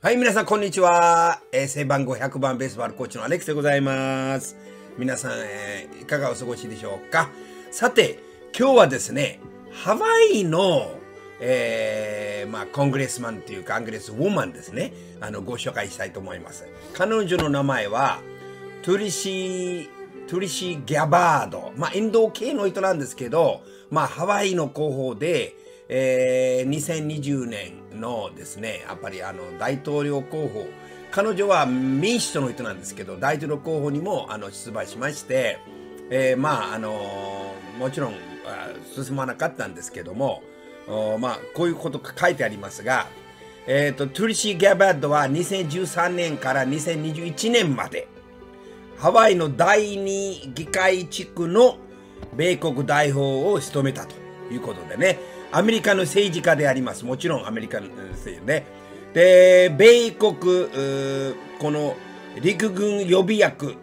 はい、皆さん、こんにちは。背番号100番ベースボールコーチのアレックスでございます。皆さん、いかがお過ごしでしょうか。さて、今日はですね、ハワイの、コングレスマンというか、アングレスウォーマンですね、ご紹介したいと思います。彼女の名前は、トゥルシー・ギャバード。インド系の人なんですけど、ハワイの候補で、2020年のですね、やっぱり大統領候補、彼女は民主党の人なんですけど、大統領候補にも出馬しまして、もちろん進まなかったんですけども、こういうことが書いてありますが、トゥルシー・ギャバードは2013年から2021年まで、ハワイの第二議会地区の米国代表を務めたということでね、アメリカの政治家であります。もちろんアメリカの政治ね。で、米国、この陸軍予備役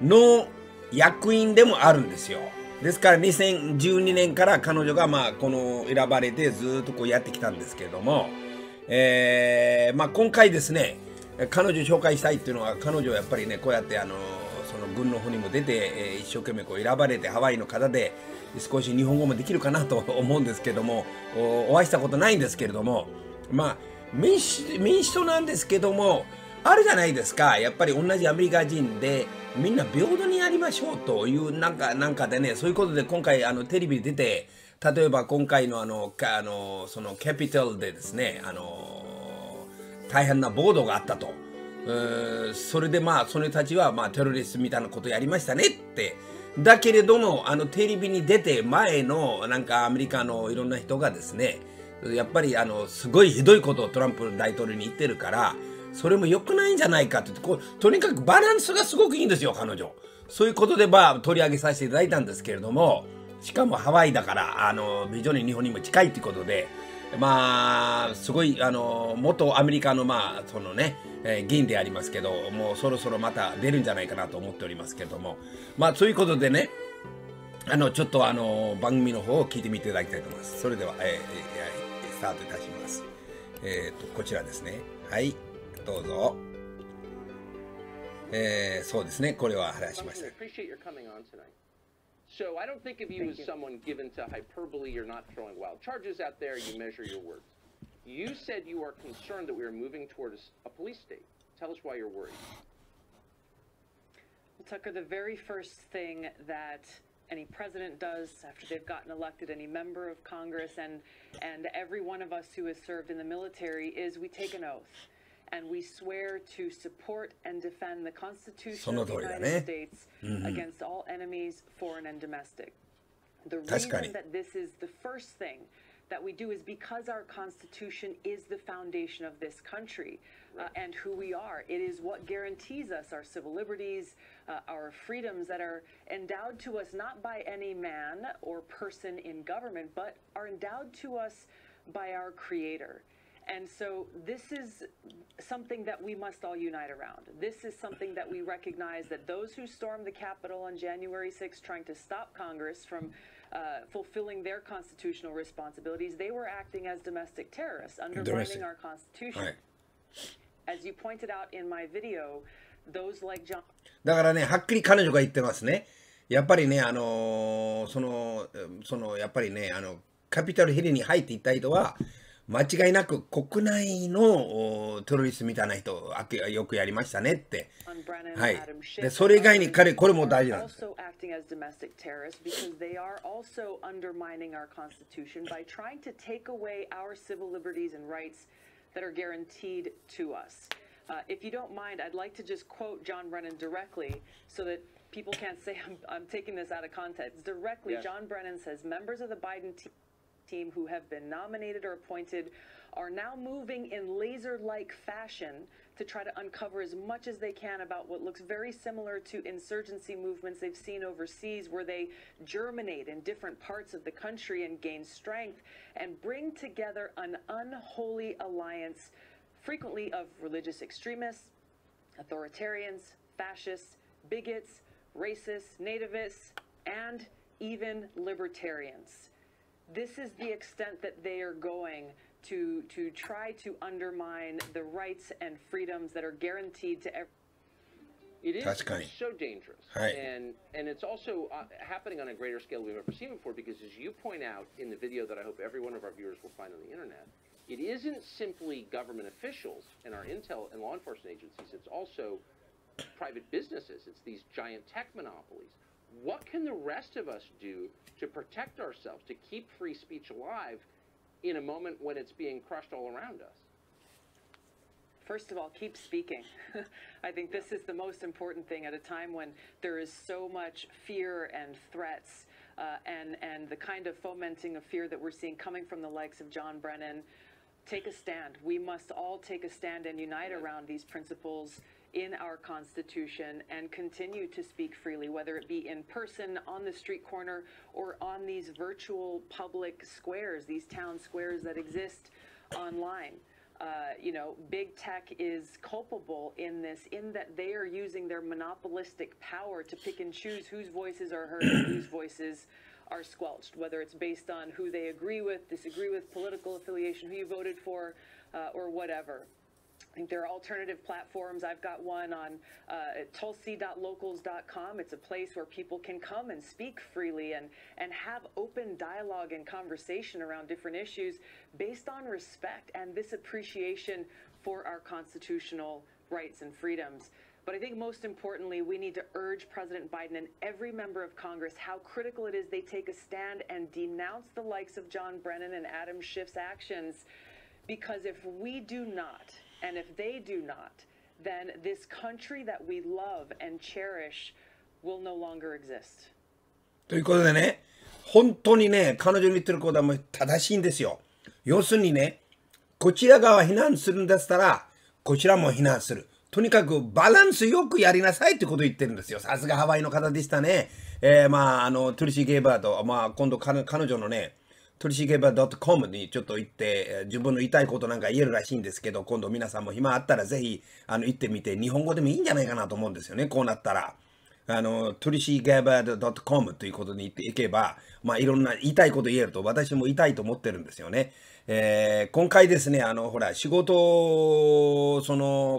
の役員でもあるんですよ。ですから2012年から彼女がこの選ばれてずっとこうやってきたんですけれども、今回ですね、彼女紹介したいっていうのは、彼女はやっぱりね、こうやってその軍の方にも出て、一生懸命こう選ばれて、ハワイの方で少し日本語もできるかなと思うんですけども、お会いしたことないんですけれども、民主党なんですけども、あるじゃないですか。やっぱり同じアメリカ人で、みんな平等にやりましょうというなんかでね、そういうことで今回テレビに出て、例えば今回のそのキャピタルでですね、大変な暴動があったと。それでその人たちはテロリストみたいなことやりましたねって。だけれども、テレビに出て前のアメリカのいろんな人がですね、やっぱりすごいひどいことをトランプ大統領に言ってるから、それも良くないんじゃないかって、とにかくバランスがすごくいいんですよ、彼女。そういうことで取り上げさせていただいたんですけれども、しかもハワイだから、非常に日本にも近いということで、すごい、元アメリカの、そのね、議員でありますけど、もうそろそろまた出るんじゃないかなと思っておりますけども、そういうことでね、ちょっと番組の方を聞いてみていただきたいと思います。それでは、スタートいたします。こちらですね。はい。どうぞ。そうですね。これは話しました。So I don't think of you as someone given to hyperbole. You're not throwing wild charges out there. You measure your words. You said you are concerned that we are moving toward a police state. Tell us why you're worried. Well, Tucker, the very first thing that any president does after they've gotten elected, any member of Congress, and every one of us who has served in the military is we take an oath. And we swear to support and defend the Constitution of the United States against all enemies, foreign and domestic. The reason that this is the first thing that we do is because our Constitution is the foundation of this country and who we are. It is what guarantees us our civil liberties, our freedoms that are endowed to us not by any man or person in government, but are endowed to us by our Creator. And so this is something that we must all unite around. This is something that we recognize that those who stormed the Capitol on January 6th trying to stop Congress from fulfilling their constitutional responsibilities, they were acting as domestic terrorists, undermining our Constitution. Right. As you pointed out in my video, those like John... だからね、はっきり彼女が言ってますね。やっぱりね、やっぱりね、カピタルヒルに入っていった人は、間違いなく国内のテロリストみたいな人よくやりましたねって。はい。で、それ以外にこれも大事なんです。If you don't mind, I'd like to just quote John Brennan directly so that people can't say I'm taking this out of context. Directly, John Brennan says, members of the Biden team who have been nominated or appointed are now moving in laser-like fashion to try to uncover as much as they can about what looks very similar to insurgency movements they've seen overseas, where they germinate in different parts of the country and gain strength and bring together an unholy alliance, frequently of religious extremists, authoritarians, fascists, bigots, racists, nativists, and even libertarians. This is the extent that they are going to try to undermine the rights and freedoms that are guaranteed to everyone. It is確かに。so dangerous, Right. and it's also happening on a greater scale we've ever seen before. Because as you point out in the video that I hope every one of our viewers will find on the internet, it isn't simply government officials and our intel and law enforcement agencies. It's also private businesses. It's these giant tech monopolies. What can the rest of us do to protect ourselves, to keep free speech alive in a moment when it's being crushed all around us? First of all, keep speaking. I think this is the most important thing at a time when there is so much fear and threats and the kind of fomenting of fear that we're seeing coming from the likes of John Brennan. Take a stand. We must all take a stand and unite around these principles in our Constitution and continue to speak freely, whether it be in person, on the street corner, or on these virtual public squares, these town squares that exist online. Big tech is culpable in this, in that they are using their monopolistic power to pick and choose whose voices are heard and whose voices are squelched, whether it's based on who they agree with, disagree with, political affiliation, who you voted for, or whatever. I think there are alternative platforms. I've got one on Tulsi.locals.com. It's a place where people can come and speak freely and have open dialogue and conversation around different issues based on respect and this appreciation for our constitutional rights and freedoms. But I think most importantly, we need to urge President Biden and every member of Congress how critical it is they take a stand and denounce the likes of John Brennan and Adam Schiff's actions. Because if we do not, and if they do not, then this country that we love and cherish will no longer exist. ということでね、本当にね、彼女の言ってることはもう正しいんですよ。要するにね、こちら側非難するんだったら、こちらも非難する。とにかくバランスよくやりなさいってことを言ってるんですよ。さすがハワイの方でしたね。トゥルシー・ゲイバード、今度彼女のね、tulsigabbard.com にちょっと行って、自分の言いたいことなんか言えるらしいんですけど、今度皆さんも暇あったらぜひ行ってみて、日本語でもいいんじゃないかなと思うんですよね、こうなったら。tulsigabbard.com ということに行けば、いろんな言いたいこと言えると、私も言いたいと思ってるんですよね。今回ですね、ほら、仕事、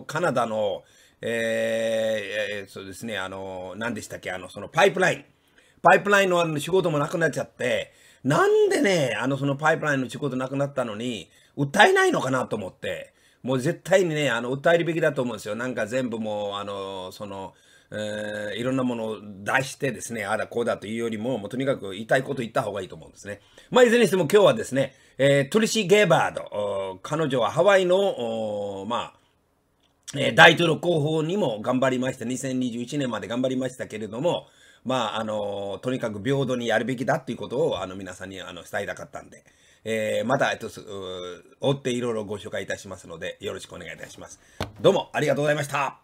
カナダの、そうですね、何でしたっけ、そのパイプラインの仕事もなくなっちゃって、なんでね、そのパイプラインの仕事なくなったのに、訴えないのかなと思って、もう絶対にね、訴えるべきだと思うんですよ。なんか全部もう、いろんなものを出してですね、あらこうだというよりも、もうとにかく言いたいこと言った方がいいと思うんですね。いずれにしても今日はですね、トゥルシー・ゲイバード、彼女はハワイの、大統領候補にも頑張りました。2021年まで頑張りましたけれども、とにかく平等にやるべきだということを皆さんに伝えたかったんで、また、追っていろいろご紹介いたしますので、よろしくお願いいたします。どうもありがとうございました。